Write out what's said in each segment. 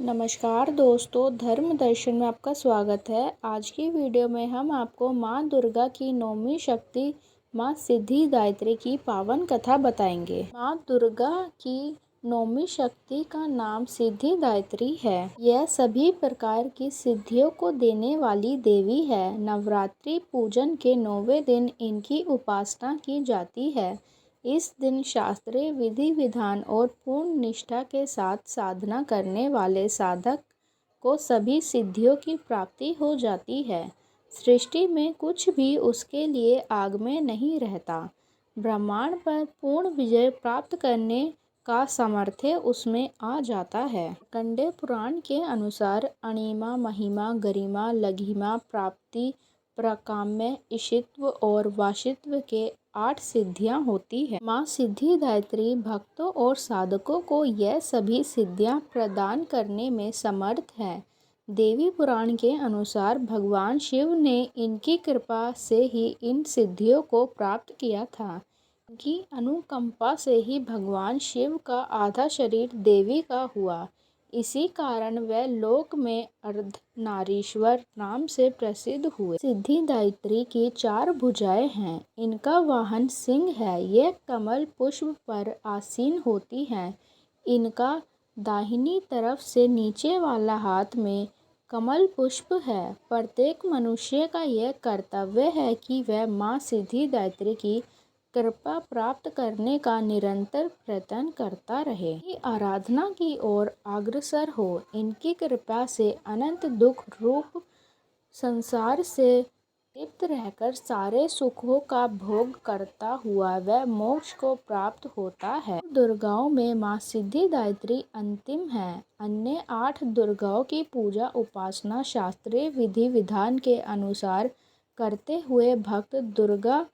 नमस्कार दोस्तों, धर्म दर्शन में आपका स्वागत है। आज की वीडियो में हम आपको माँ दुर्गा की नौवीं शक्ति माँ सिद्धिदात्री की पावन कथा बताएंगे। माँ दुर्गा की नौवीं शक्ति का नाम सिद्धिदात्री है। यह सभी प्रकार की सिद्धियों को देने वाली देवी है। नवरात्रि पूजन के 9वें दिन इनकी उपासना की जाती है। इस दिन शास्त्रीय विधि विधान और पूर्ण निष्ठा के साथ साधना करने वाले साधक को सभी सिद्धियों की प्राप्ति हो जाती है। सृष्टि में कुछ भी उसके लिए आग में नहीं रहता। ब्रह्मांड पर पूर्ण विजय प्राप्त करने का सामर्थ्य उसमें आ जाता है। कंडे पुराण के अनुसार अणिमा, महिमा, गरिमा, लघिमा, प्राप्ति, प्रकाम्य, ईशित्व और वाशित्व के 8 सिद्धियां होती है। माँ सिद्धिदात्री भक्तों और साधकों को यह सभी सिद्धियां प्रदान करने में समर्थ है। देवी पुराण के अनुसार भगवान शिव ने इनकी कृपा से ही इन सिद्धियों को प्राप्त किया था। इनकी अनुकंपा से ही भगवान शिव का आधा शरीर देवी का हुआ। इसी कारण वह लोक में अर्धनारीश्वर नाम से प्रसिद्ध हुए। सिद्धिदात्री की 4 भुजाएं हैं। इनका वाहन सिंह है। यह कमल पुष्प पर आसीन होती हैं। इनका दाहिनी तरफ से नीचे वाला हाथ में कमल पुष्प है। प्रत्येक मनुष्य का यह कर्तव्य है कि वह माँ सिद्धिदात्री की कृपा प्राप्त करने का निरंतर प्रयत्न करता रहे, की आराधना की ओर अग्रसर हो। इनकी कृपा से अनंत दुख रूप संसार से लिप्त रहकर सारे सुखों का भोग करता हुआ वह मोक्ष को प्राप्त होता है। दुर्गाओं में माँ सिद्धिदात्री अंतिम है। अन्य 8 दुर्गाओं की पूजा उपासना शास्त्रीय विधि विधान के अनुसार करते हुए भक्त दुर्गा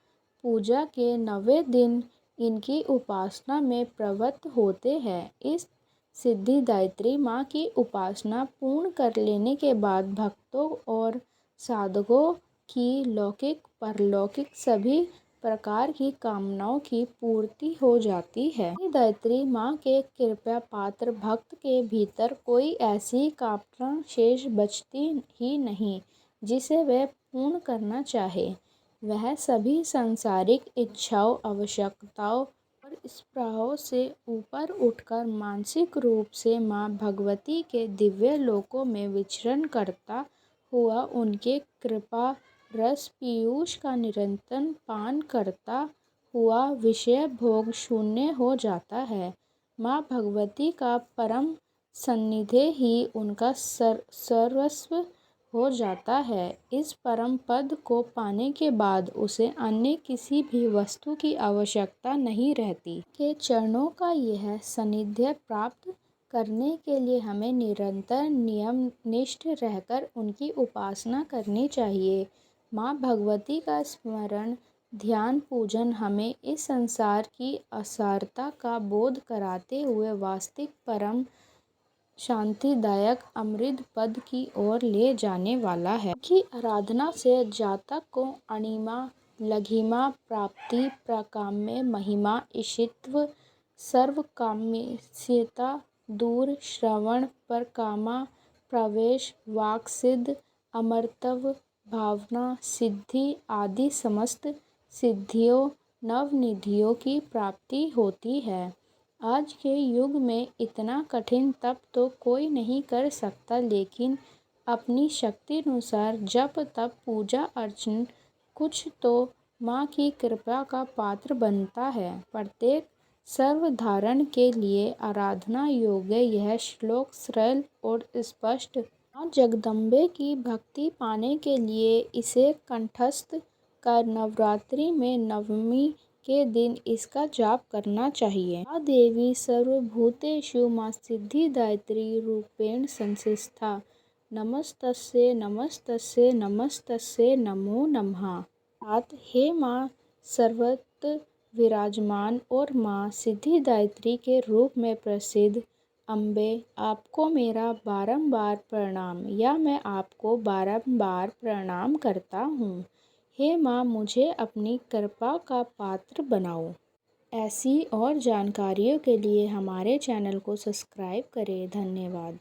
पूजा के 9वें दिन इनकी उपासना में प्रवृत्त होते हैं। इस सिद्धिदात्री माँ की उपासना पूर्ण कर लेने के बाद भक्तों और साधकों की लौकिक परलौकिक सभी प्रकार की कामनाओं की पूर्ति हो जाती है। सिद्धिदात्री माँ के कृपा पात्र भक्त के भीतर कोई ऐसी कामना शेष बचती ही नहीं जिसे वह पूर्ण करना चाहे। वह सभी सांसारिक इच्छाओं, आवश्यकताओं और स्पृहाओं से ऊपर उठकर मानसिक रूप से माँ भगवती के दिव्य लोकों में विचरण करता हुआ उनके कृपा रस पीयूष का निरंतर पान करता हुआ विषय भोग शून्य हो जाता है। माँ भगवती का परम सान्निध्य ही उनका सर्वस्व हो जाता है। इस परम पद को पाने के बाद उसे अन्य किसी भी वस्तु की आवश्यकता नहीं रहती। के चरणों का यह सानिध्य प्राप्त करने के लिए हमें निरंतर नियम निष्ठ रहकर उनकी उपासना करनी चाहिए। माँ भगवती का स्मरण, ध्यान, पूजन हमें इस संसार की असारता का बोध कराते हुए वास्तविक परम शांतिदायक अमृत पद की ओर ले जाने वाला है। की आराधना से जातक को अणिमा, लघिमा, प्राप्ति, प्रकाम्य, महिमा, ईशित्व, सर्वकाम्यता दूर, श्रवण, परकामा, प्रवेश, वाक्सिद्ध, अमरत्व, भावना सिद्धि आदि समस्त सिद्धियों नवनिधियों की प्राप्ति होती है। आज के युग में इतना कठिन तप तो कोई नहीं कर सकता, लेकिन अपनी शक्ति अनुसार जप तप पूजा अर्चन कुछ तो माँ की कृपा का पात्र बनता है। प्रत्येक सर्वधारण के लिए आराधना योग्य यह श्लोक सरल और स्पष्ट। माँ जगदम्बे की भक्ति पाने के लिए इसे कंठस्थ कर नवरात्रि में नवमी के दिन इसका जाप करना चाहिए। या देवी सर्वभूतेषु माँ सिद्धिदात्री रूपेण संस्थिता। नमस्तस्यै नमस्तस्यै नमस्तस्यै नमो नमः। हे माँ सर्वत्र विराजमान और माँ सिद्धिदात्री के रूप में प्रसिद्ध अम्बे, आपको मेरा बारंबार प्रणाम, या मैं आपको बारंबार प्रणाम करता हूँ। हे माँ, मुझे अपनी कृपा का पात्र बनाओ। ऐसी और जानकारियों के लिए हमारे चैनल को सब्सक्राइब करें। धन्यवाद।